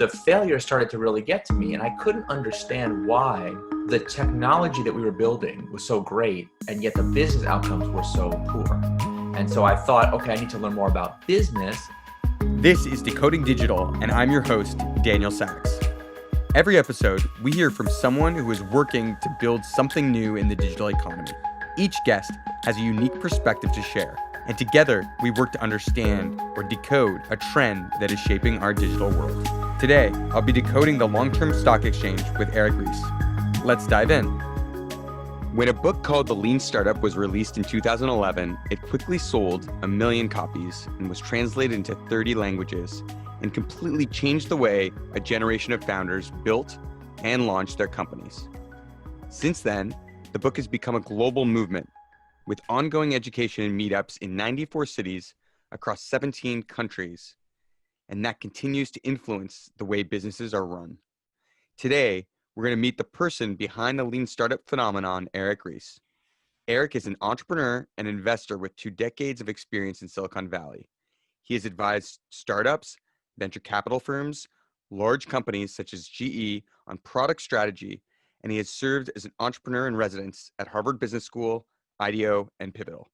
the failure started to really get to me, and I couldn't understand why the technology that we were building was so great and yet the business outcomes were so poor. And so I thought, okay, I need to learn more about business. This is Decoding Digital, and I'm your host, Daniel Sachs. Every episode, we hear from someone who is working to build something new in the digital economy. Each guest has a unique perspective to share, and together we work to understand or decode a trend that is shaping our digital world. Today, I'll be decoding the LongTerm stock exchange with Eric Ries. Let's dive in. When a book called The Lean Startup was released in 2011, it quickly sold 1 million copies and was translated into 30 languages and completely changed the way a generation of founders built and launched their companies. Since then, the book has become a global movement with ongoing education and meetups in 94 cities across 17 countries, and that continues to influence the way businesses are run. Today, we're going to meet the person behind the lean startup phenomenon, Eric Ries. Eric is an entrepreneur and investor with 2 decades of experience in Silicon Valley. He has advised startups, venture capital firms, large companies such as GE on product strategy, and he has served as an entrepreneur in residence at Harvard Business School, IDEO, and Pivotal.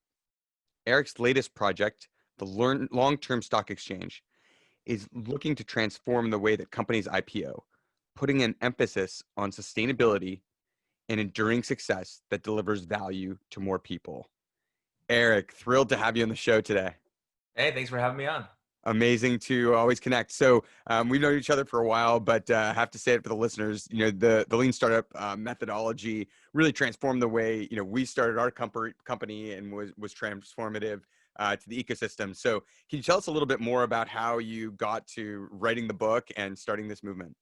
Eric's latest project, the LongTerm stock exchange, is looking to transform the way that companies IPO, putting an emphasis on sustainability and enduring success that delivers value to more people. Eric, thrilled to have you on the show today. Hey, thanks for having me on. Amazing to always connect. So we've known each other for a while, but I have to say it for the listeners, the lean startup methodology really transformed the way, we started our company and was transformative to the ecosystem. So can you tell us a little bit more about how you got to writing the book and starting this movement?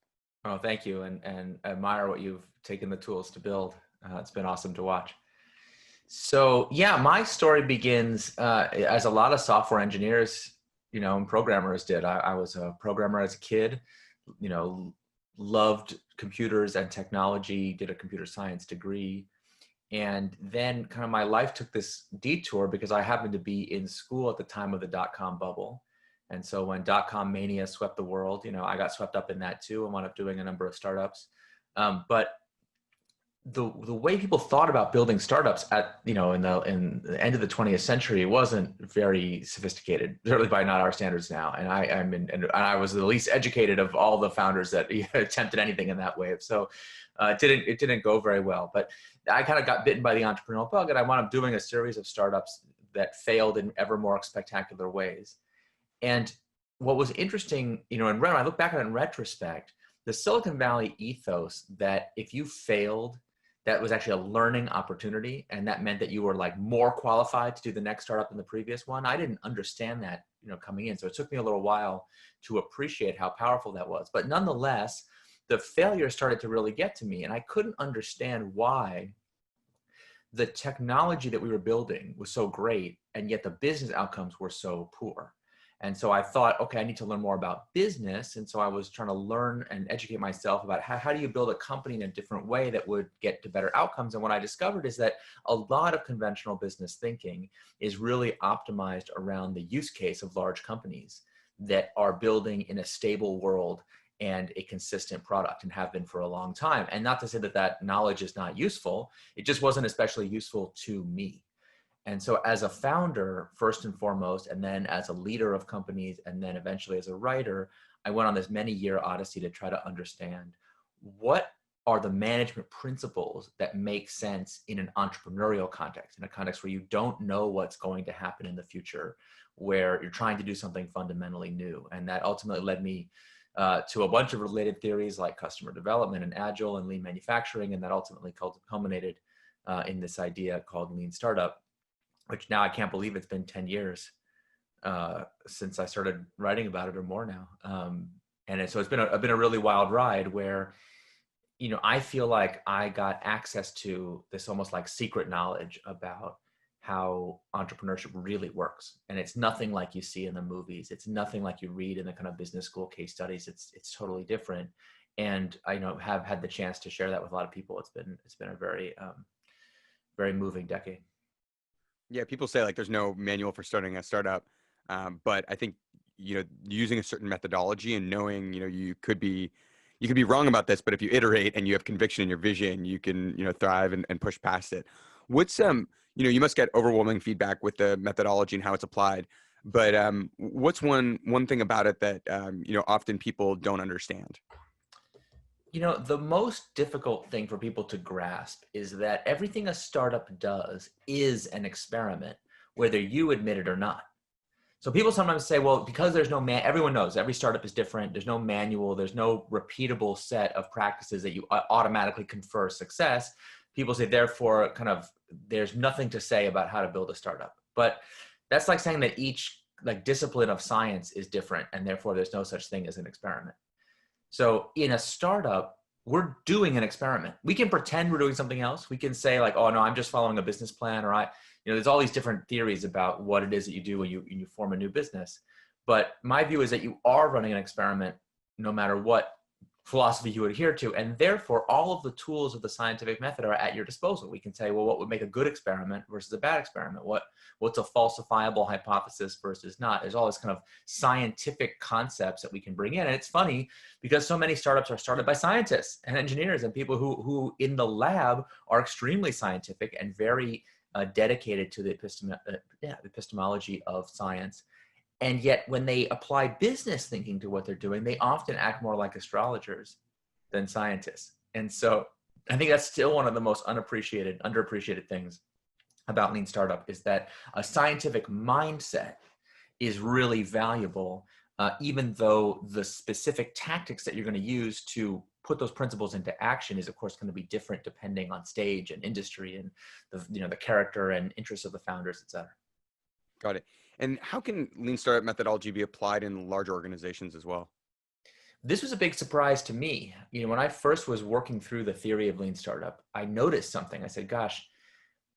Oh, thank you. And admire what you've taken the tools to build. It's been awesome to watch. So yeah, my story begins as a lot of software engineers, and programmers did. I was a programmer as a kid, loved computers and technology, did a computer science degree. And then kind of my life took this detour because I happened to be in school at the time of the dot-com bubble. And so when dot-com mania swept the world, I got swept up in that too and wound up doing a number of startups. But the way people thought about building startups at, in the end of the 20th century wasn't very sophisticated, certainly by not our standards now. And I was the least educated of all the founders that attempted anything in that wave. So it didn't go very well. But I kind of got bitten by the entrepreneurial bug, and I wound up doing a series of startups that failed in ever more spectacular ways. And what was interesting, when I look back at it in retrospect, the Silicon Valley ethos that if you failed, that was actually a learning opportunity, and that meant that you were like more qualified to do the next startup than the previous one. I didn't understand that, coming in. So it took me a little while to appreciate how powerful that was. But nonetheless, the failure started to really get to me, and I couldn't understand why the technology that we were building was so great, and yet the business outcomes were so poor. And so I thought, okay, I need to learn more about business. And so I was trying to learn and educate myself about how do you build a company in a different way that would get to better outcomes. And what I discovered is that a lot of conventional business thinking is really optimized around the use case of large companies that are building in a stable world and a consistent product, and have been for a long time. And not to say that that knowledge is not useful, it just wasn't especially useful to me. And so as a founder, first and foremost, and then as a leader of companies, and then eventually as a writer, I went on this many-year odyssey to try to understand what are the management principles that make sense in an entrepreneurial context, in a context where you don't know what's going to happen in the future, where you're trying to do something fundamentally new. And that ultimately led me to a bunch of related theories like customer development and agile and lean manufacturing, and that ultimately culminated in this idea called lean startup, which now I can't believe it's been 10 years since I started writing about it, or more now. So it's been a really wild ride where, I feel like I got access to this almost like secret knowledge about how entrepreneurship really works. And it's nothing like you see in the movies. It's nothing like you read in the kind of business school case studies. It's totally different. And I have had the chance to share that with a lot of people. It's been a very, very moving decade. Yeah, people say like there's no manual for starting a startup, but I think using a certain methodology and knowing, you could be wrong about this, but if you iterate and you have conviction in your vision, you can, thrive and push past it. What's, you must get overwhelming feedback with the methodology and how it's applied, but what's one thing about it that, often people don't understand? The most difficult thing for people to grasp is that everything a startup does is an experiment, whether you admit it or not. So people sometimes say, well, because there's no everyone knows every startup is different. There's no manual. There's no repeatable set of practices that you automatically confer success. People say, therefore, there's nothing to say about how to build a startup. But that's like saying that each discipline of science is different, and therefore there's no such thing as an experiment. So in a startup, we're doing an experiment. We can pretend we're doing something else. We can say oh no, I'm just following a business plan, or there's all these different theories about what it is that you do when you form a new business. But my view is that you are running an experiment no matter what philosophy you adhere to. And therefore, all of the tools of the scientific method are at your disposal. We can say, well, what would make a good experiment versus a bad experiment? What's a falsifiable hypothesis versus not? There's all this kind of scientific concepts that we can bring in. And it's funny because so many startups are started by scientists and engineers and people who in the lab are extremely scientific and very dedicated to the epistemology of science. And yet when they apply business thinking to what they're doing, they often act more like astrologers than scientists. And so I think that's still one of the most underappreciated things about Lean Startup is that a scientific mindset is really valuable, even though the specific tactics that you're going to use to put those principles into action is, of course, going to be different depending on stage and industry and the character and interests of the founders, et cetera. Got it. And how can Lean Startup methodology be applied in large organizations as well? This was a big surprise to me. When I first was working through the theory of Lean Startup, I noticed something. I said, gosh,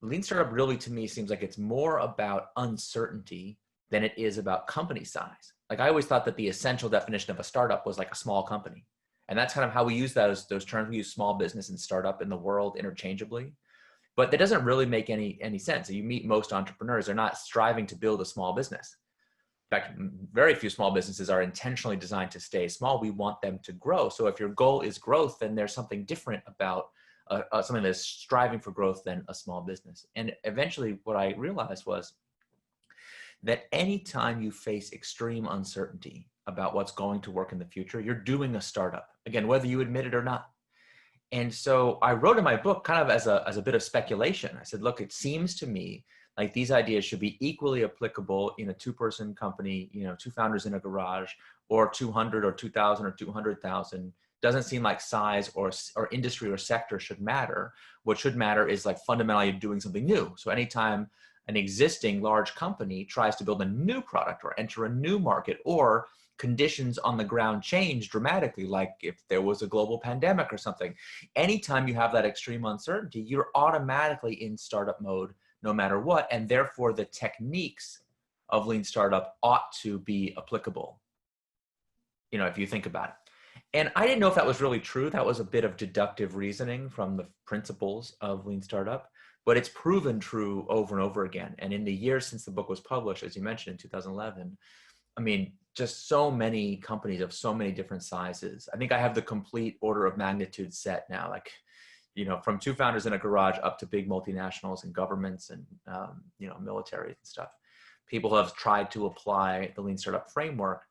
Lean Startup really to me seems like it's more about uncertainty than it is about company size. I always thought that the essential definition of a startup was like a small company. And that's kind of how we use those terms. We use small business and startup in the world interchangeably. But that doesn't really make any sense. You meet most entrepreneurs, they're not striving to build a small business. In fact, very few small businesses are intentionally designed to stay small. We want them to grow. So if your goal is growth, then there's something different about something that's striving for growth than a small business. And eventually what I realized was that anytime you face extreme uncertainty about what's going to work in the future, you're doing a startup. Again, whether you admit it or not. And so I wrote in my book kind of as a bit of speculation. I said, look, it seems to me like these ideas should be equally applicable in a two-person company, two founders in a garage, or 200 or 2,000 or 200,000. Doesn't seem like size or industry or sector should matter. What should matter is fundamentally doing something new. So anytime an existing large company tries to build a new product or enter a new market, or conditions on the ground change dramatically, like if there was a global pandemic or something, anytime you have that extreme uncertainty, you're automatically in startup mode no matter what. And therefore the techniques of Lean Startup ought to be applicable, if you think about it. And I didn't know if that was really true. That was a bit of deductive reasoning from the principles of Lean Startup, but it's proven true over and over again. And in the years since the book was published, as you mentioned, in 2011, just so many companies of so many different sizes. I think I have the complete order of magnitude set now, from two founders in a garage up to big multinationals and governments and, militaries and stuff. People have tried to apply the Lean Startup framework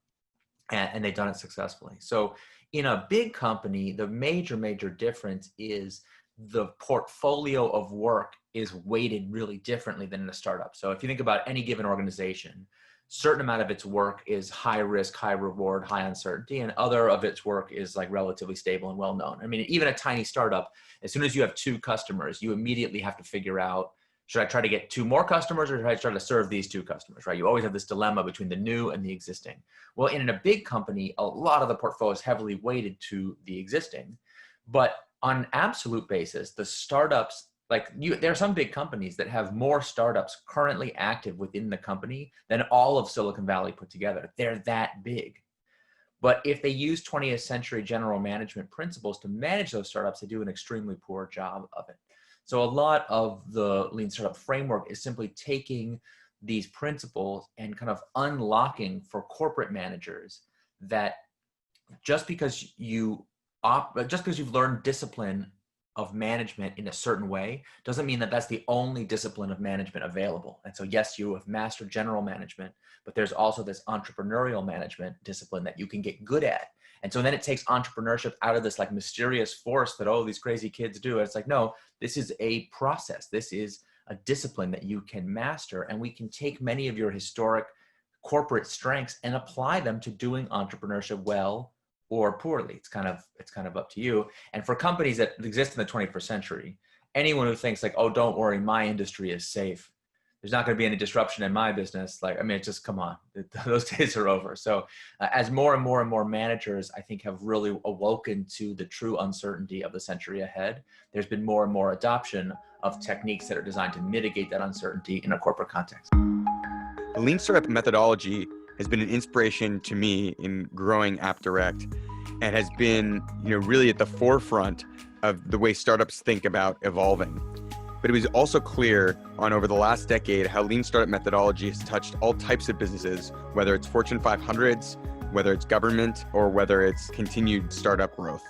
and they've done it successfully. So in a big company, the major difference is the portfolio of work is weighted really differently than in a startup. So if you think about any given organization, certain amount of its work is high risk, high reward, high uncertainty, and other of its work is relatively stable and well known. Even a tiny startup, as soon as you have two customers, you immediately have to figure out, should I try to get two more customers or should I try to serve these two customers, right? You always have this dilemma between the new and the existing. Well, in a big company, a lot of the portfolio is heavily weighted to the existing, but on an absolute basis, the startups, there are some big companies that have more startups currently active within the company than all of Silicon Valley put together. They're that big. But if they use 20th century general management principles to manage those startups, they do an extremely poor job of it. So a lot of the Lean Startup framework is simply taking these principles and kind of unlocking for corporate managers that just because you've learned discipline of management in a certain way doesn't mean that that's the only discipline of management available. And so yes, you have mastered general management, but there's also this entrepreneurial management discipline that you can get good at. And so then it takes entrepreneurship out of this like mysterious force that, oh, these crazy kids do. It's like, no, this is a process. This is a discipline that you can master, and we can take many of your historic corporate strengths and apply them to doing entrepreneurship well or poorly. It's kind of up to you. And for companies that exist in the 21st century, anyone who thinks like, oh, don't worry, my industry is safe, there's not going to be any disruption in my business. Like, I mean, it's just, come on, those days are over. So as more and more and more managers, I think, have really awoken to the true uncertainty of the century ahead, there's been more and more adoption of techniques that are designed to mitigate that uncertainty in a corporate context. The Lean Startup methodology has been an inspiration to me in growing AppDirect, and has been, really at the forefront of the way startups think about evolving. But it was also clear over the last decade how Lean Startup methodology has touched all types of businesses, whether it's Fortune 500s, whether it's government, or whether it's continued startup growth.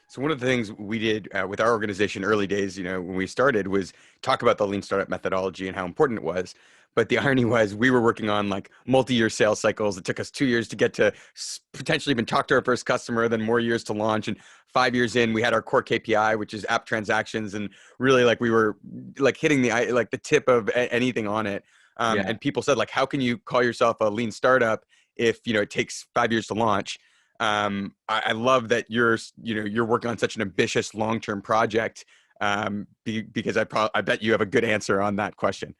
So one of the things we did with our organization early days, when we started, was talk about the Lean Startup methodology and how important it was. But the irony was we were working on like multi-year sales cycles. It took us 2 years to get to potentially even talk to our first customer, then more years to launch. And 5 years in, we had our core KPI, which is app transactions. And really like we were like hitting the tip of anything on it. And people said, like, how can you call yourself a lean startup if, it takes 5 years to launch? I love that you're working on such an ambitious long-term project, because I bet you have a good answer on that question.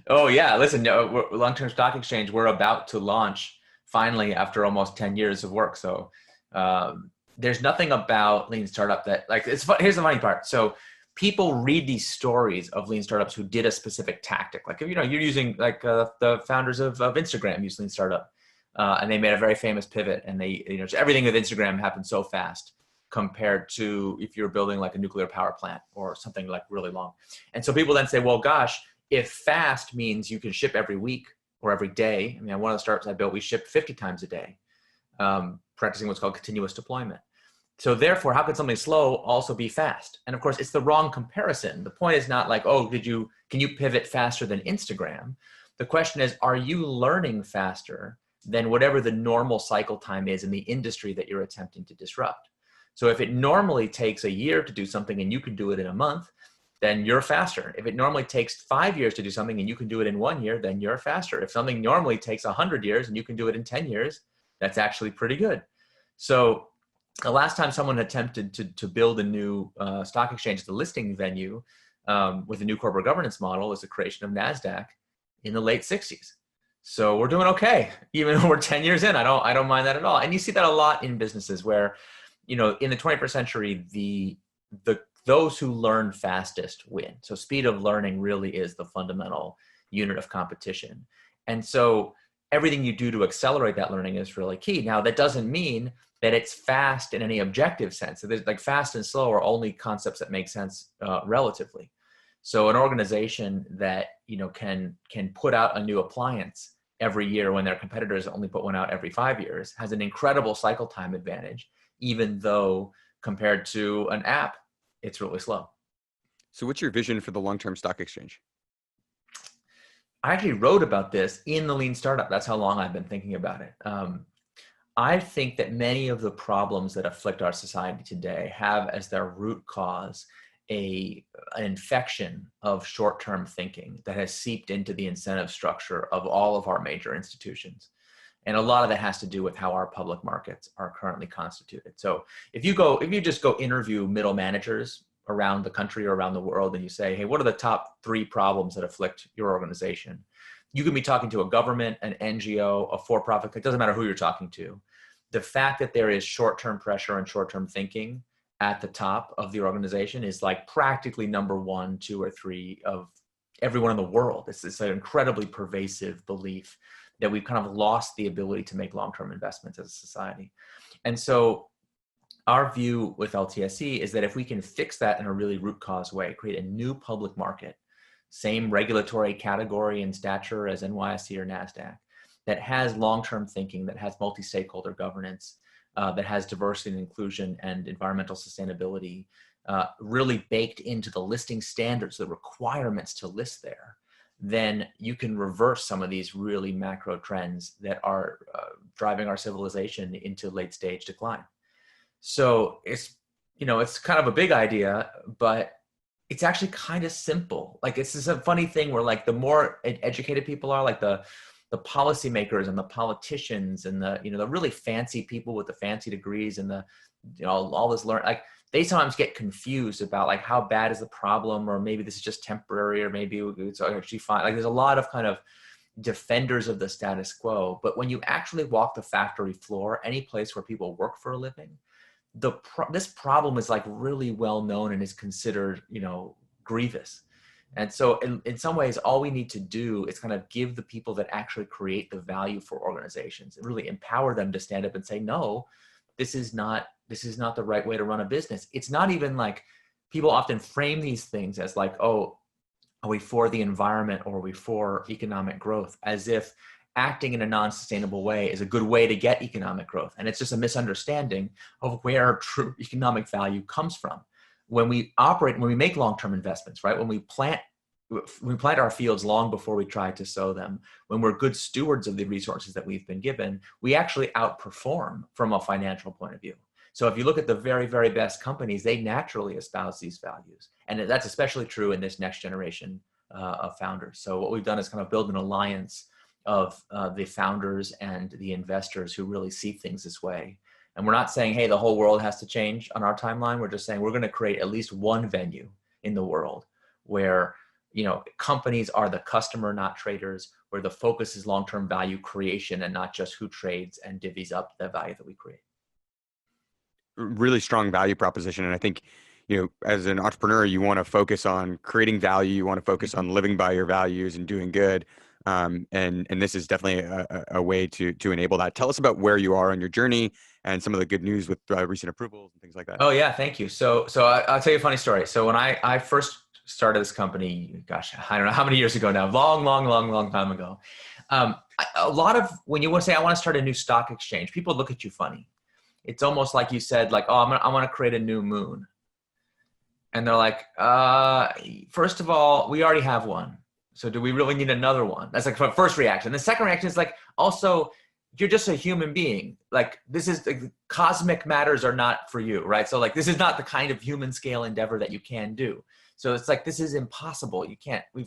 Oh yeah, listen, LongTerm Stock Exchange, we're about to launch finally after almost 10 years of work. So there's nothing about lean startup that like, here's the funny part. So people read these stories of lean startups who did a specific tactic. Like, you're using like the founders of Instagram used lean startup. And they made a very famous pivot, and they, everything with Instagram happened so fast compared to if you're building like a nuclear power plant or something like really long. And so people then say, well, gosh, if fast means you can ship every week or every day. I mean, one of the startups I built, we shipped 50 times a day, practicing what's called continuous deployment. So therefore, how could something slow also be fast? And of course, it's the wrong comparison. The point is not like, oh, can you pivot faster than Instagram? The question is, are you learning faster than whatever the normal cycle time is in the industry that you're attempting to disrupt? So if it normally takes a year to do something and you can do it in a month, then you're faster. If it normally takes 5 years to do something and you can do it in 1 year, then you're faster. If something normally takes 100 years and you can do it in 10 years, that's actually pretty good. So the last time someone attempted to build a new stock exchange, the listing venue with a new corporate governance model, was the creation of NASDAQ in the late 60s. So we're doing okay, even though we're 10 years in. I don't mind that at all. And you see that a lot in businesses where, in the 21st century, those who learn fastest win. So speed of learning really is the fundamental unit of competition. And so everything you do to accelerate that learning is really key. Now, that doesn't mean that it's fast in any objective sense. So there's like fast and slow are only concepts that make sense relatively. So an organization that, can put out a new appliance every year when their competitors only put one out every 5 years has an incredible cycle time advantage, even though compared to an app, it's really slow. So what's your vision for the long-term stock exchange? I actually wrote about this in the Lean Startup. That's how long I've been thinking about it. I think that many of the problems that afflict our society today have as their root cause an infection of short-term thinking that has seeped into the incentive structure of all of our major institutions. And a lot of that has to do with how our public markets are currently constituted. So if you just go interview middle managers around the country or around the world and you say, hey, what are the top 3 problems that afflict your organization? You can be talking to a government, an NGO, a for-profit, it doesn't matter who you're talking to. The fact that there is short-term pressure and short-term thinking at the top of the organization is like practically number 1, 2, or 3 of everyone in the world. It's an incredibly pervasive belief that we've kind of lost the ability to make long-term investments as a society. And so our view with LTSE is that if we can fix that in a really root cause way, create a new public market same regulatory category and stature as NYSE or NASDAQ, that has long-term thinking, that has multi-stakeholder governance, that has diversity and inclusion and environmental sustainability really baked into the listing standards, the requirements to list there, then you can reverse some of these really macro trends that are driving our civilization into late stage decline. So it's, it's kind of a big idea, but it's actually kind of simple. Like, it's just a funny thing where, like, the more educated people are, like the policymakers and the politicians and the really fancy people with the fancy degrees and all this like, they sometimes get confused about, like, how bad is the problem, or maybe this is just temporary, or maybe it's actually fine. Like, there's a lot of kind of defenders of the status quo, but when you actually walk the factory floor, any place where people work for a living, this problem is, like, really well known and is considered, grievous. And so in some ways, all we need to do is kind of give the people that actually create the value for organizations and really empower them to stand up and say, no, this is not the right way to run a business. It's not even like, people often frame these things as like, oh, are we for the environment or are we for economic growth? As if acting in a non-sustainable way is a good way to get economic growth. And it's just a misunderstanding of where true economic value comes from. When we make long-term investments, right? When we plant our fields long before we try to sow them, when we're good stewards of the resources that we've been given, we actually outperform from a financial point of view. So if you look at the very, very best companies, they naturally espouse these values. And that's especially true in this next generation of founders. So what we've done is kind of build an alliance of the founders and the investors who really see things this way. And we're not saying, hey, the whole world has to change on our timeline. We're just saying we're going to create at least one venue in the world where, companies are the customer, not traders, where the focus is long-term value creation and not just who trades and divvies up the value that we create. Really strong value proposition. And I think, as an entrepreneur, you want to focus on creating value. You want to focus on living by your values and doing good. And this is definitely a way to enable that. Tell us about where you are on your journey and some of the good news with recent approvals and things like that. Oh yeah, thank you. So I'll tell you a funny story. So when I first started this company, gosh, I don't know how many years ago now, long time ago. A lot of, when you want to say, I want to start a new stock exchange, people look at you funny. It's almost like you said, like, oh, I want to create a new moon. And they're like, first of all, we already have one. So do we really need another one? That's like the first reaction. The second reaction is like, also, you're just a human being. Like, this is, like, cosmic matters are not for you, right? So, like, this is not the kind of human scale endeavor that you can do. So it's like, this is impossible. You can't, we've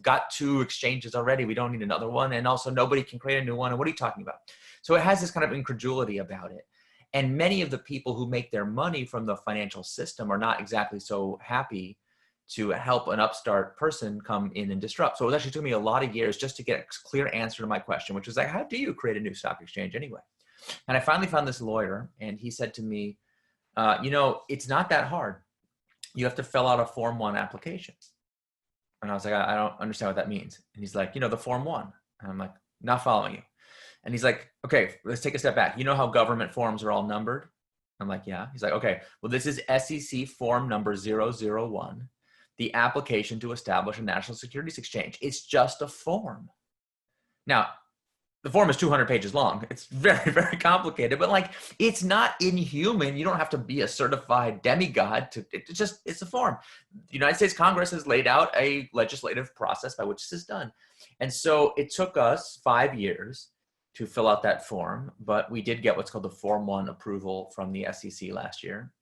got 2 exchanges already. We don't need another one. And also nobody can create a new one. And what are you talking about? So it has this kind of incredulity about it. And many of the people who make their money from the financial system are not exactly so happy to help an upstart person come in and disrupt. So it actually took me a lot of years just to get a clear answer to my question, which was like, how do you create a new stock exchange anyway? And I finally found this lawyer, and he said to me, it's not that hard. You have to fill out a Form 1 application. And I was like, I don't understand what that means. And he's like, the Form 1. And I'm like, not following you. And he's like, okay, let's take a step back. You know how government forms are all numbered? I'm like, yeah. He's like, okay, well, this is SEC form number 001, the application to establish a national securities exchange. It's just a form. Now, the form is 200 pages long. It's very, very complicated, but, like, it's not inhuman. You don't have to be a certified demigod it's a form. The United States Congress has laid out a legislative process by which this is done. And so it took us 5 years to fill out that form, but we did get what's called the Form 1 approval from the SEC last year.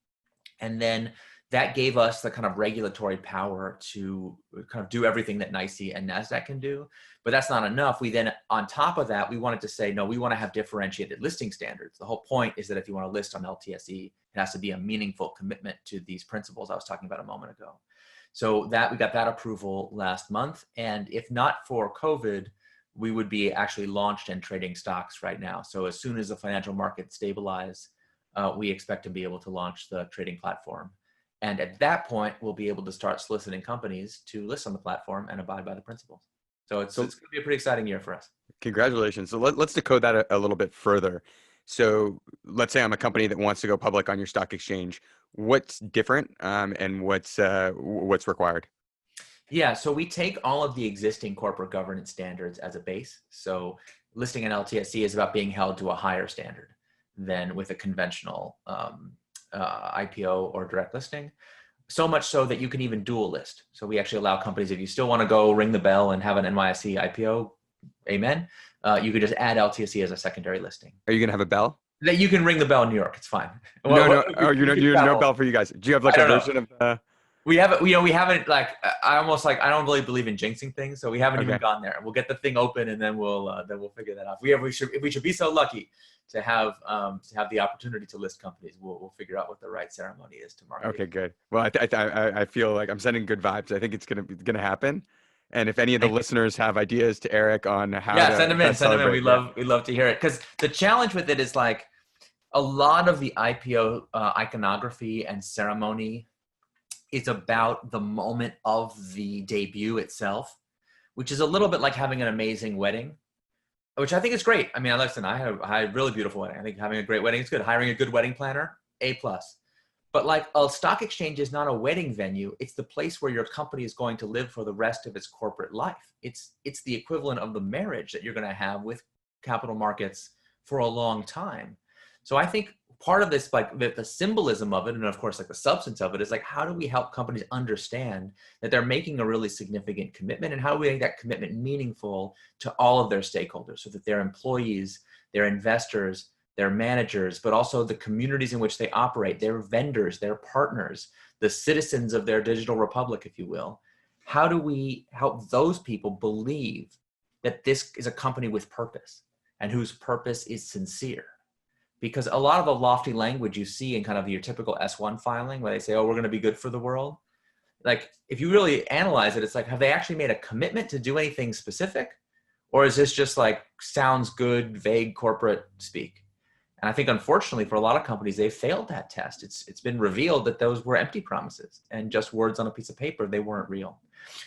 And then that gave us the kind of regulatory power to kind of do everything that NYSE and NASDAQ can do. But that's not enough. We then, on top of that, we wanted to say, no, we want to have differentiated listing standards. The whole point is that if you want to list on LTSE, it has to be a meaningful commitment to these principles I was talking about a moment ago. So that we got that approval last month. And if not for COVID, we would be actually launched and trading stocks right now. So as soon as the financial markets stabilize, we expect to be able to launch the trading platform. And at that point, we'll be able to start soliciting companies to list on the platform and abide by the principles. So it's going to be a pretty exciting year for us. Congratulations. So let's decode that a little bit further. So let's say I'm a company that wants to go public on your stock exchange. What's different and what's required? Yeah, so we take all of the existing corporate governance standards as a base. So listing an LTSC is about being held to a higher standard than with a conventional IPO or direct listing. So much so that you can even dual list. So we actually allow companies, if you still want to go ring the bell and have an NYSE IPO, amen, you could just add LTSC as a secondary listing. Are you gonna have a bell? That you can ring the bell in New York. It's fine. No, no. Oh, We can you're no travel. bell for you guys. Do you have I like a don't know. version of the? We haven't, we haven't like, I almost like, I don't really believe in jinxing things. So we haven't even Okay. gone there. We'll get the thing open and then we'll figure that out. We should be so lucky to have the opportunity to list companies. We'll figure out what the right ceremony is to market. Okay, good. Well, I feel like I'm sending good vibes. I think it's gonna happen. And if any of the listeners have ideas to Eric on how Yeah, to send them in. best Send them in. celebrate, yeah. We love to hear it because the challenge with it is like a lot of the IPO iconography and ceremony is about the moment of the debut itself, which is a little bit like having an amazing wedding, which I think is great. I mean, listen, I have a really beautiful wedding. I think having a great wedding is good. Hiring a good wedding planner, A plus. But like a stock exchange is not a wedding venue. It's the place where your company is going to live for the rest of its corporate life. It's the equivalent of the marriage that you're going to have with capital markets for a long time. So I think part of this, like the symbolism of it, and of course like the substance of it, is like, how do we help companies understand that they're making a really significant commitment, and how do we make that commitment meaningful to all of their stakeholders, so that their employees, their investors, their managers, but also the communities in which they operate, their vendors, their partners, the citizens of their digital republic, if you will. How do we help those people believe that this is a company with purpose and whose purpose is sincere? Because a lot of the lofty language you see in kind of your typical S1 filing, where they say, oh, we're going to be good for the world. Like, if you really analyze it, it's like, have they actually made a commitment to do anything specific? Or is this just like, sounds good, vague corporate speak? And I think, unfortunately, for a lot of companies, they failed that test. It's been revealed that those were empty promises and just words on a piece of paper. They weren't real.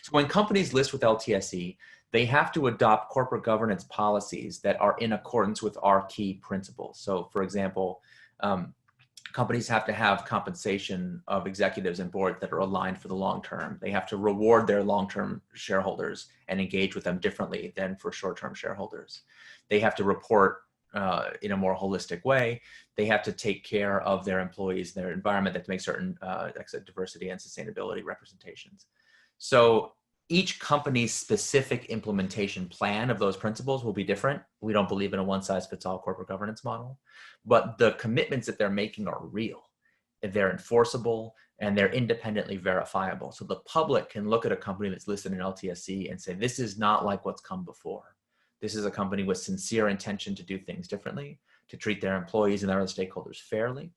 So when companies list with LTSE, they have to adopt corporate governance policies that are in accordance with our key principles. So, for example, companies have to have compensation of executives and boards that are aligned for the long term. They have to reward their long-term shareholders and engage with them differently than for short-term shareholders. They have to report in a more holistic way. They have to take care of their employees, their environment, that to make certain diversity and sustainability representations. So each company's specific implementation plan of those principles will be different. We don't believe in a one-size-fits-all corporate governance model, but the commitments that they're making are real, they're enforceable, and they're independently verifiable. So the public can look at a company that's listed in LTSC and say, this is not like what's come before. This is a company with sincere intention to do things differently, to treat their employees and their other stakeholders fairly.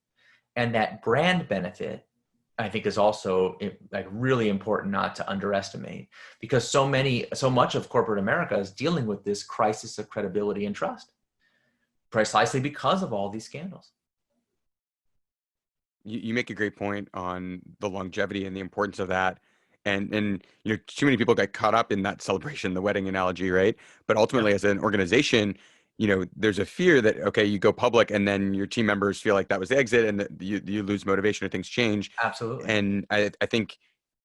And that brand benefit, I think, is also like really important not to underestimate, because so much of corporate America is dealing with this crisis of credibility and trust, precisely because of all these scandals. You make a great point on the longevity and the importance of that. And you know, too many people get caught up in that celebration, the wedding analogy, right? But ultimately, Yeah. as an organization, you know, there's a fear that, okay, you go public and then your team members feel like that was the exit, and that you lose motivation or things change. Absolutely. And I think,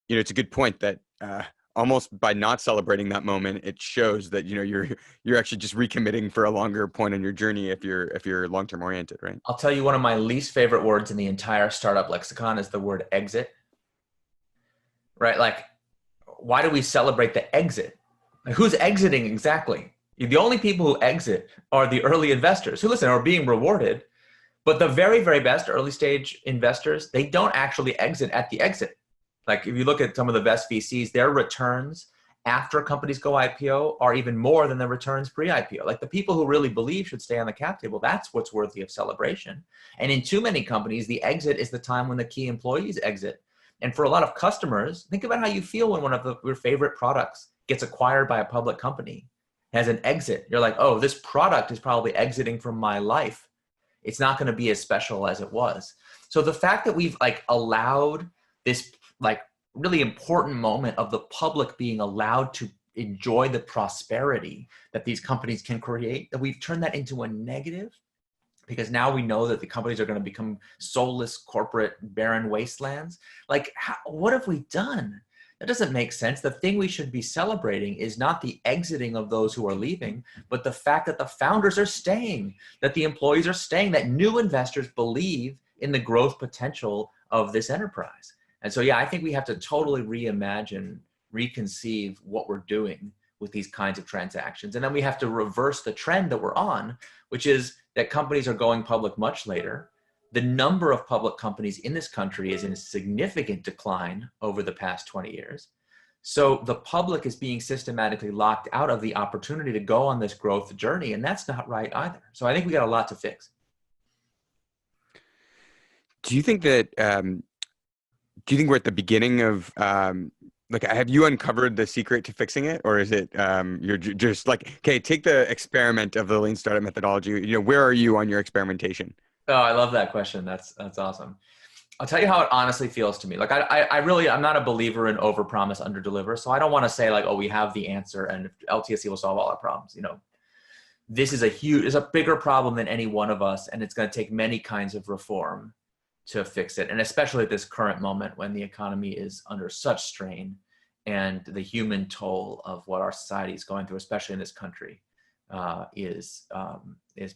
you know, it's a good point that almost by not celebrating that moment, it shows that, you know, you're actually just recommitting for a longer point in your journey if you're long-term oriented, right? I'll tell you, one of my least favorite words in the entire startup lexicon is the word exit. Right? Like, why do we celebrate the exit? Like, who's exiting exactly? The only people who exit are the early investors who, listen, are being rewarded. But the very, very best early stage investors, they don't actually exit at the exit. Like, if you look at some of the best VCs, their returns after companies go IPO are even more than the returns pre-IPO. Like, the people who really believe should stay on the cap table, that's what's worthy of celebration. And in too many companies, the exit is the time when the key employees exit. And for a lot of customers, think about how you feel when one of your favorite products gets acquired by a public company, has an exit. You're like, oh, this product is probably exiting from my life. It's not going to be as special as it was. So the fact that we've like allowed this like really important moment of the public being allowed to enjoy the prosperity that these companies can create, that we've turned that into a negative, because now we know that the companies are going to become soulless corporate barren wastelands. Like, what have we done? That doesn't make sense. The thing we should be celebrating is not the exiting of those who are leaving, but the fact that the founders are staying, that the employees are staying, that new investors believe in the growth potential of this enterprise. And so, yeah, I think we have to totally reimagine, reconceive what we're doing with these kinds of transactions. And then we have to reverse the trend that we're on, which is that companies are going public much later. The number of public companies in this country is in a significant decline over the past 20 years. So the public is being systematically locked out of the opportunity to go on this growth journey, and that's not right either. So I think we got a lot to fix. Do you think that, we're at the beginning of, have you uncovered the secret to fixing it? Or is it, you're just like, okay, take the experiment of the lean startup methodology. Where are you on your experimentation? Oh, I love that question. That's awesome. I'll tell you how it honestly feels to me. Like I'm not a believer in overpromise, underdeliver. So I don't want to say like, oh, we have the answer and LTSC will solve all our problems. This is a bigger problem than any one of us, and it's going to take many kinds of reform to fix it. And especially at this current moment when the economy is under such strain and the human toll of what our society is going through, especially in this country, is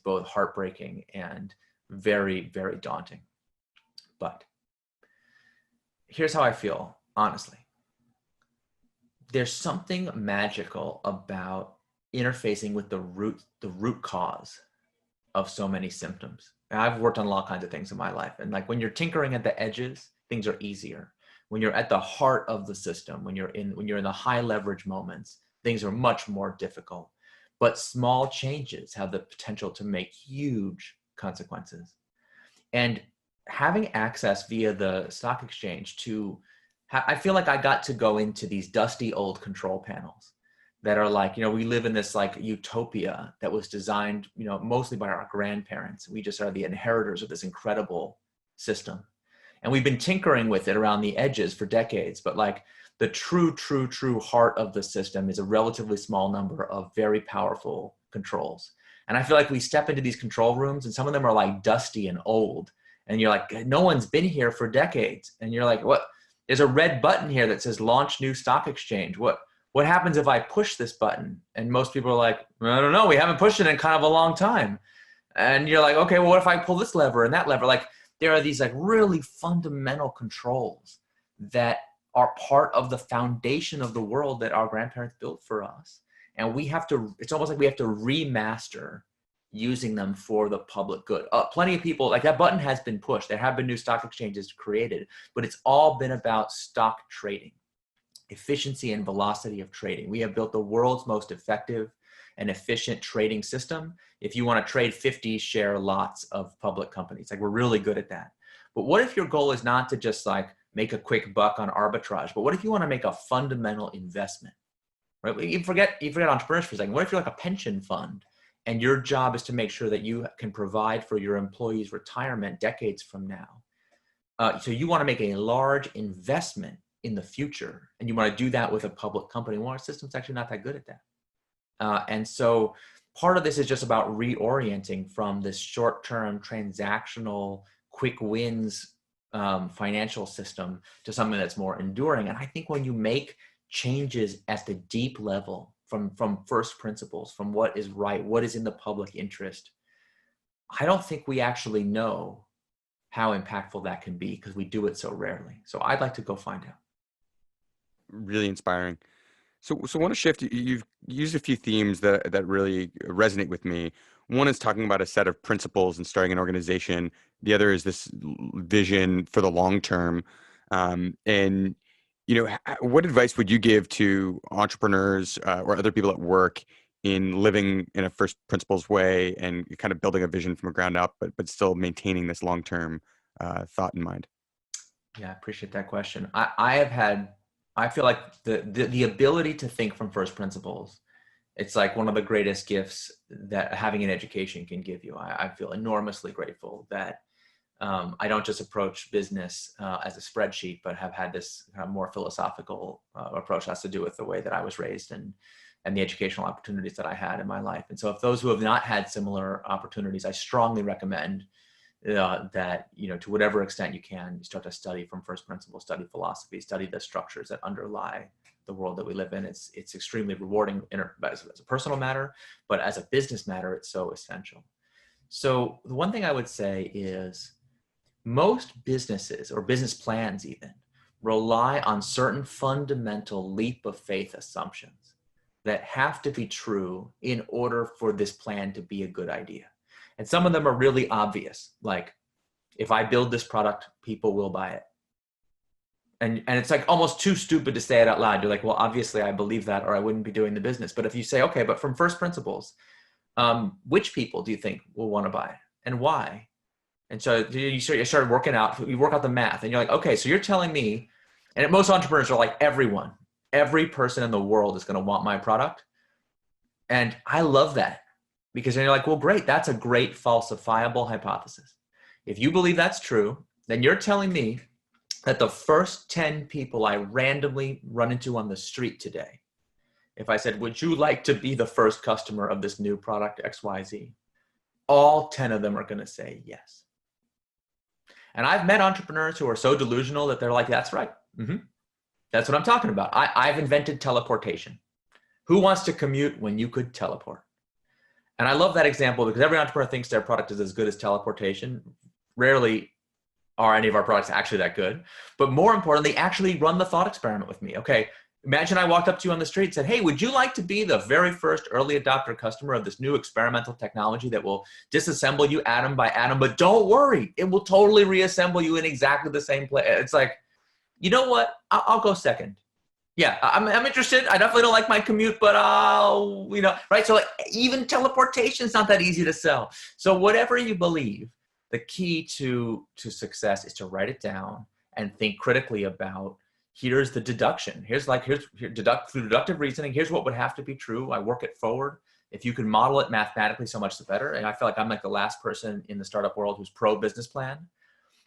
both heartbreaking and very, very daunting. But here's how I feel, honestly. There's something magical about interfacing with the root cause of so many symptoms. And I've worked on all kinds of things in my life. And like when you're tinkering at the edges, things are easier. When you're at the heart of the system, when you're in the high leverage moments, things are much more difficult. But small changes have the potential to make huge consequences. And having access via the stock exchange I feel like I got to go into these dusty old control panels that are like, we live in this like utopia that was designed, mostly by our grandparents. We just are the inheritors of this incredible system. And we've been tinkering with it around the edges for decades, but like the true heart of the system is a relatively small number of very powerful controls. And I feel like we step into these control rooms and some of them are like dusty and old. And you're like, no one's been here for decades. And you're like, what? There's a red button here that says launch new stock exchange. What happens if I push this button? And most people are like, I don't know. We haven't pushed it in kind of a long time. And you're like, okay, well, what if I pull this lever and that lever? Like there are these like really fundamental controls that are part of the foundation of the world that our grandparents built for us. And it's almost like we have to remaster using them for the public good. Plenty of people, like that button has been pushed. There have been new stock exchanges created, but it's all been about stock trading, efficiency and velocity of trading. We have built the world's most effective and efficient trading system. If you want to trade 50 share lots of public companies, like we're really good at that. But what if your goal is not to just like make a quick buck on arbitrage, but what if you want to make a fundamental investment, right? You forget entrepreneurs for a second. What if you're like a pension fund and your job is to make sure that you can provide for your employees' retirement decades from now? So you want to make a large investment in the future, and you want to do that with a public company. Well, our system's actually not that good at that. And so part of this is just about reorienting from this short-term transactional quick wins financial system to something that's more enduring. And I think when you make changes at the deep level from first principles, from what is right, what is in the public interest, I don't think we actually know how impactful that can be because we do it so rarely. So I'd like to go find out. Really inspiring. So I want to shift. You've used a few themes that really resonate with me. One is talking about a set of principles and starting an organization. The other is this vision for the long term. And what advice would you give to entrepreneurs or other people at work in living in a first principles way and kind of building a vision from the ground up, but still maintaining this long term thought in mind? Yeah, I appreciate that question. I feel like the ability to think from first principles, it's like one of the greatest gifts that having an education can give you. I feel enormously grateful that I don't just approach business as a spreadsheet, but have had this kind of more philosophical approach that has to do with the way that I was raised and the educational opportunities that I had in my life. And so if those who have not had similar opportunities, I strongly recommend that, to whatever extent you can, you start to study from first principles, study philosophy, study the structures that underlie the world that we live in. It's extremely rewarding as a personal matter, but as a business matter, it's so essential. So the one thing I would say is most businesses, or business plans even, rely on certain fundamental leap of faith assumptions that have to be true in order for this plan to be a good idea. And some of them are really obvious, like, if I build this product, people will buy it. And it's like almost too stupid to say it out loud. You're like, well, obviously I believe that, or I wouldn't be doing the business. But if you say, okay, but from first principles, which people do you think will want to buy it, and why? And so you started working out, you work out the math, and you're like, okay, so you're telling me, and most entrepreneurs are like, every person in the world is going to want my product. And I love that, because then you're like, well, great, that's a great falsifiable hypothesis. If you believe that's true, then you're telling me that the first 10 people I randomly run into on the street today, if I said, would you like to be the first customer of this new product XYZ? All 10 of them are going to say yes. And I've met entrepreneurs who are so delusional that they're like, that's right. That's what I'm talking about. I've invented teleportation. Who wants to commute when you could teleport? And I love that example, because every entrepreneur thinks their product is as good as teleportation. Rarely are any of our products actually that good. But more importantly, actually run the thought experiment with me. Okay, imagine I walked up to you on the street and said, hey, would you like to be the very first early adopter customer of this new experimental technology that will disassemble you atom by atom? But don't worry, it will totally reassemble you in exactly the same place. It's like, you know what? I'll go second. Yeah, I'm interested. I definitely don't like my commute, but I'll, right? So like, even teleportation is not that easy to sell. So whatever you believe, the key to success is to write it down and think critically about, here's the deduction. Here's through deductive reasoning, here's what would have to be true. I work it forward. If you can model it mathematically, so much the better. And I feel like I'm like the last person in the startup world who's pro business plan,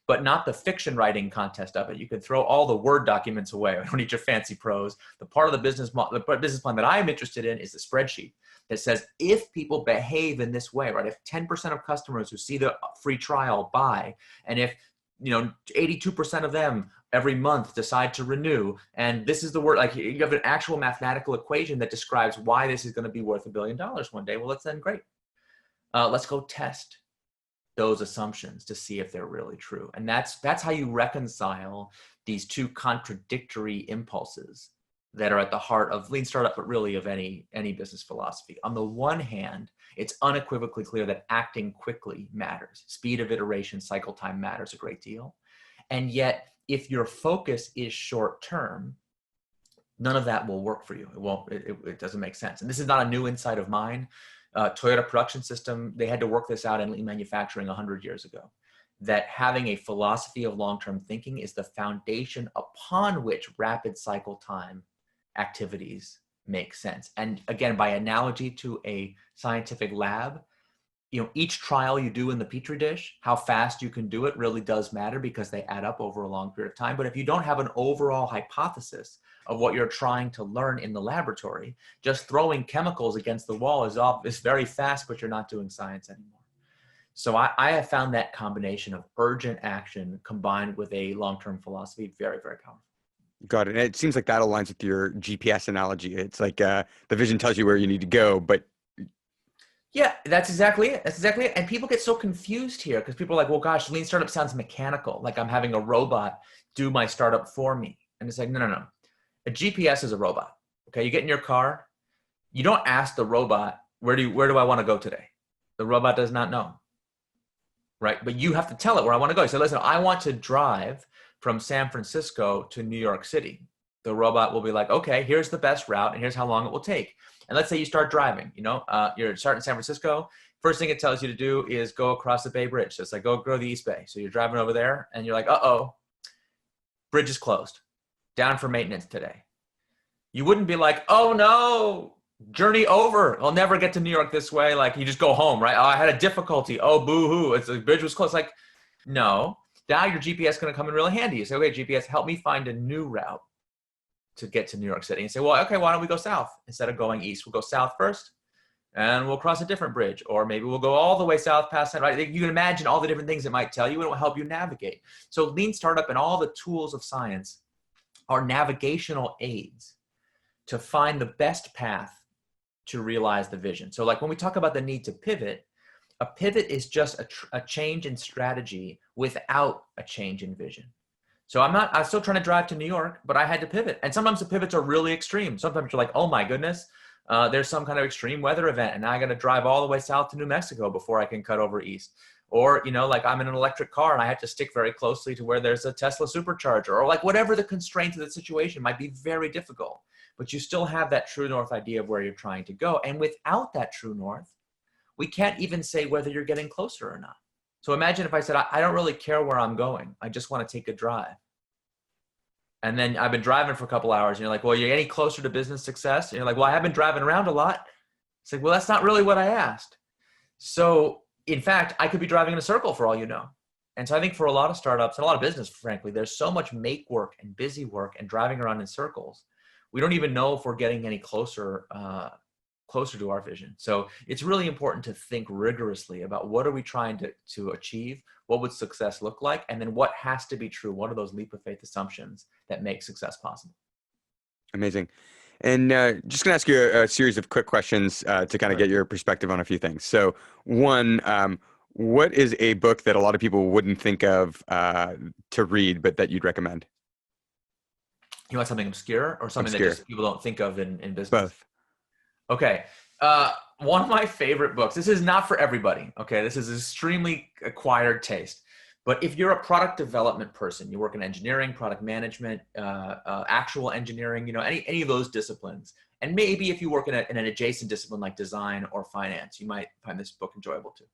but not the fiction writing contest of it. You could throw all the Word documents away. I don't need your fancy prose. The part of the business plan that I'm interested in is the spreadsheet that says, if people behave in this way, right? If 10% of customers who see the free trial buy, and if 82% of them every month decide to renew, and this is the word, like, you have an actual mathematical equation that describes why this is going to be worth $1 billion one day. Well, that's then great. Let's go test those assumptions to see if they're really true. And that's how you reconcile these two contradictory impulses that are at the heart of lean startup, but really of any business philosophy. On the one hand, it's unequivocally clear that acting quickly matters. Speed of iteration, cycle time matters a great deal. And yet, if your focus is short term, none of that will work for you. It doesn't make sense. And this is not a new insight of mine. Toyota production system, they had to work this out in lean manufacturing 100 years ago, that having a philosophy of long-term thinking is the foundation upon which rapid cycle time activities make sense. And again, by analogy to a scientific lab, each trial you do in the Petri dish, how fast you can do it really does matter, because they add up over a long period of time. But if you don't have an overall hypothesis of what you're trying to learn in the laboratory, just throwing chemicals against the wall is very fast, but you're not doing science anymore. So I have found that combination of urgent action combined with a long-term philosophy very, very powerful. Got it. And it seems like that aligns with your GPS analogy. It's like the vision tells you where you need to go, but yeah, that's exactly it. And people get so confused here, because people are like, well, gosh, lean startup sounds mechanical. Like I'm having a robot do my startup for me. And it's like, no. A GPS is a robot. Okay, you get in your car, you don't ask the robot, where do I want to go today? The robot does not know, right? But you have to tell it where I want to go. You say, listen, I want to drive from San Francisco to New York City. The robot will be like, okay, here's the best route, and here's how long it will take. And let's say you start driving, you're starting in San Francisco. First thing it tells you to do is go across the Bay Bridge. So it's like, go to the East Bay. So you're driving over there and you're like, uh-oh, bridge is closed, down for maintenance today. You wouldn't be like, oh no, journey over. I'll never get to New York this way. Like, you just go home, right? Oh, I had a difficulty. Oh, boo-hoo. The bridge was closed. Like, no. Now your GPS is going to come in really handy. You say, okay, GPS, help me find a new route to get to New York City. And say, well, okay, why don't we go south? Instead of going east, we'll go south first, and we'll cross a different bridge, or maybe we'll go all the way south past that, right? You can imagine all the different things it might tell you, and it will help you navigate. So Lean Startup and all the tools of science are navigational aids to find the best path to realize the vision. So like when we talk about the need to pivot, a pivot is just a change in strategy without a change in vision. So I'm still trying to drive to New York, but I had to pivot. And sometimes the pivots are really extreme. Sometimes you're like, oh my goodness, there's some kind of extreme weather event and now I got to drive all the way south to New Mexico before I can cut over east. Or, like I'm in an electric car and I have to stick very closely to where there's a Tesla supercharger, or like whatever the constraints of the situation might be very difficult, but you still have that true north idea of where you're trying to go. And without that true north, we can't even say whether you're getting closer or not. So imagine if I said, I don't really care where I'm going. I just want to take a drive. And then I've been driving for a couple hours and you're like, well, you're any closer to business success? And you're like, well, I have been driving around a lot. It's like, well, that's not really what I asked. So in fact, I could be driving in a circle for all you know. And so I think for a lot of startups and a lot of business, frankly, there's so much make work and busy work and driving around in circles. We don't even know if we're getting any closer to our vision. So it's really important to think rigorously about what are we trying to achieve, what would success look like, and then what has to be true. What are those leap of faith assumptions that make success possible? Amazing. And just going to ask you a series of quick questions to kind of get your perspective on a few things. So one, what is a book that a lot of people wouldn't think of to read, but that you'd recommend? You want something obscure or something Obscure. that just people don't think of in business? Both. Okay. One of my favorite books, this is not for everybody. Okay. This is extremely acquired taste. But if you're a product development person, you work in engineering, product management, actual engineering, any of those disciplines. And maybe if you work in an adjacent discipline like design or finance, you might find this book enjoyable too.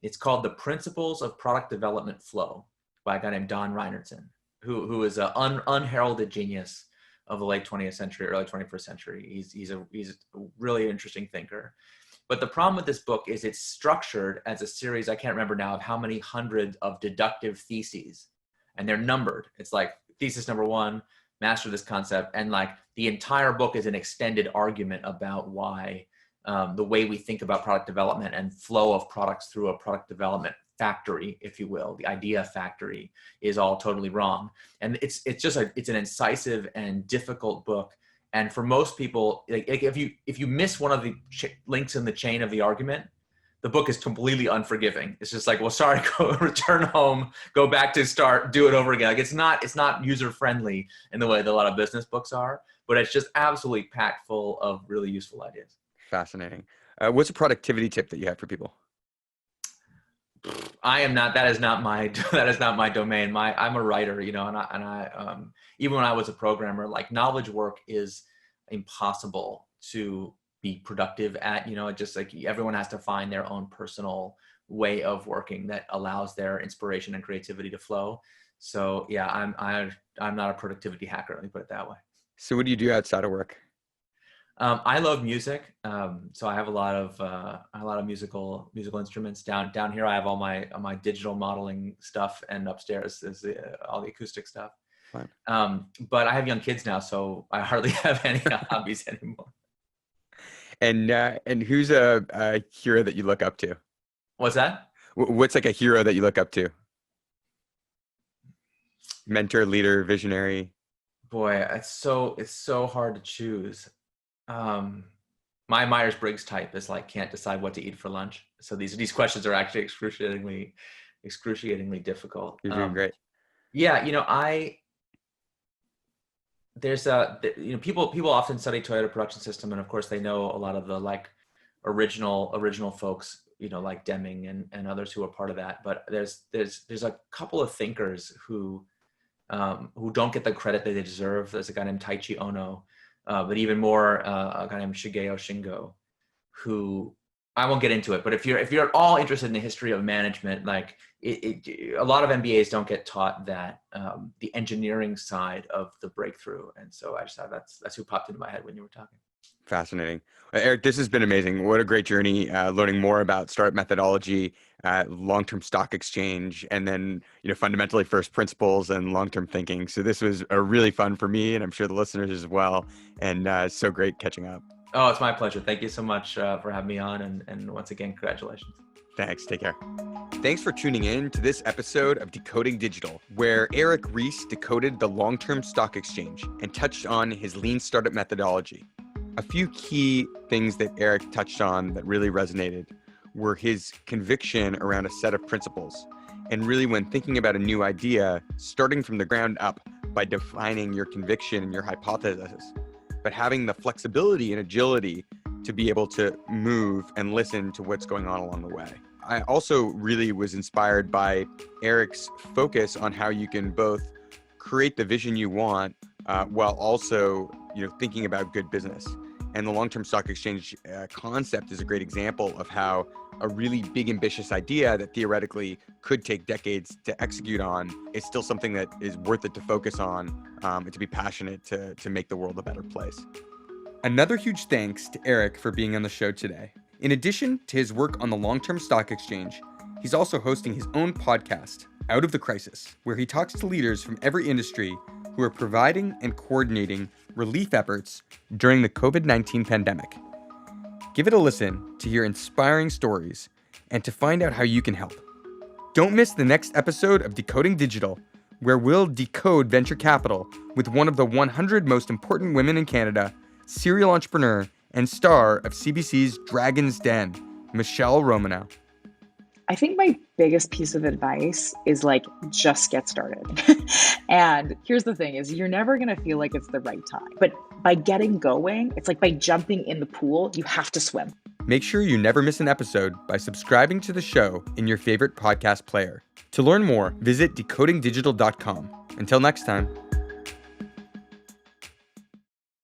It's called The Principles of Product Development Flow by a guy named Don Reinertsen, who is an unheralded genius of the late 20th century, early 21st century. He's a really interesting thinker. But the problem with this book is it's structured as a series, I can't remember now, of how many hundred of deductive theses. And they're numbered. It's like thesis number 1, master this concept. And like the entire book is an extended argument about why the way we think about product development and flow of products through a product development factory, if you will, the idea factory, is all totally wrong. And it's an incisive and difficult book. And for most people, like if you miss one of the links in the chain of the argument, the book is completely unforgiving. It's just like, well, sorry, go return home, go back to start, do it over again. Like it's not user friendly in the way that a lot of business books are, but it's just absolutely packed full of really useful ideas. Fascinating. What's a productivity tip that you have for people? That is not my domain. I'm a writer, and I even when I was a programmer, like knowledge work is impossible to be productive at, just like everyone has to find their own personal way of working that allows their inspiration and creativity to flow. So yeah, I'm not a productivity hacker, let me put it that way. So what do you do outside of work? I love music, so I have a lot of musical instruments. Down here, I have all my digital modeling stuff, and upstairs is all the acoustic stuff. Fun. But I have young kids now, so I hardly have any hobbies anymore. And who's a hero that you look up to? What's that? What's like a hero that you look up to? Mentor, leader, visionary. Boy, it's so hard to choose. My Myers-Briggs type is like can't decide what to eat for lunch. So these questions are actually excruciatingly difficult. You're doing great. Yeah, people often study Toyota Production System, and of course they know a lot of the like original folks, like Deming and others who are part of that. But there's a couple of thinkers who don't get the credit that they deserve. There's a guy named Taiichi Ohno. But even more, a guy named Shigeo Shingo, who I won't get into it. But if you're at all interested in the history of management, like a lot of MBAs don't get taught that the engineering side of the breakthrough. And so I just thought that's who popped into my head when you were talking. Fascinating. Eric, this has been amazing. What a great journey, learning more about startup methodology, long-term stock exchange, and then, fundamentally first principles and long-term thinking. So this was really fun for me, and I'm sure the listeners as well. And so great catching up. Oh, it's my pleasure. Thank you so much for having me on. And once again, congratulations. Thanks. Take care. Thanks for tuning in to this episode of Decoding Digital, where Eric Ries decoded the long-term stock exchange and touched on his lean startup methodology. A few key things that Eric touched on that really resonated were his conviction around a set of principles. And really, when thinking about a new idea, starting from the ground up by defining your conviction and your hypothesis, but having the flexibility and agility to be able to move and listen to what's going on along the way. I also really was inspired by Eric's focus on how you can both create the vision you want while also, thinking about good business. And the long-term stock exchange concept is a great example of how a really big, ambitious idea that theoretically could take decades to execute on is still something that is worth it to focus on and to be passionate to make the world a better place. Another huge thanks to Eric for being on the show today. In addition to his work on the long-term stock exchange, he's also hosting his own podcast, Out of the Crisis, where he talks to leaders from every industry who are providing and coordinating relief efforts during the COVID-19 pandemic. Give it a listen to hear inspiring stories and to find out how you can help. Don't miss the next episode of Decoding Digital, where we'll decode venture capital with one of the 100 most important women in Canada, serial entrepreneur and star of CBC's Dragon's Den, Michelle Romanow. I think my biggest piece of advice is just get started. And here's the thing is you're never going to feel like it's the right time. But by getting going, it's like by jumping in the pool, you have to swim. Make sure you never miss an episode by subscribing to the show in your favorite podcast player. To learn more, visit decodingdigital.com. Until next time.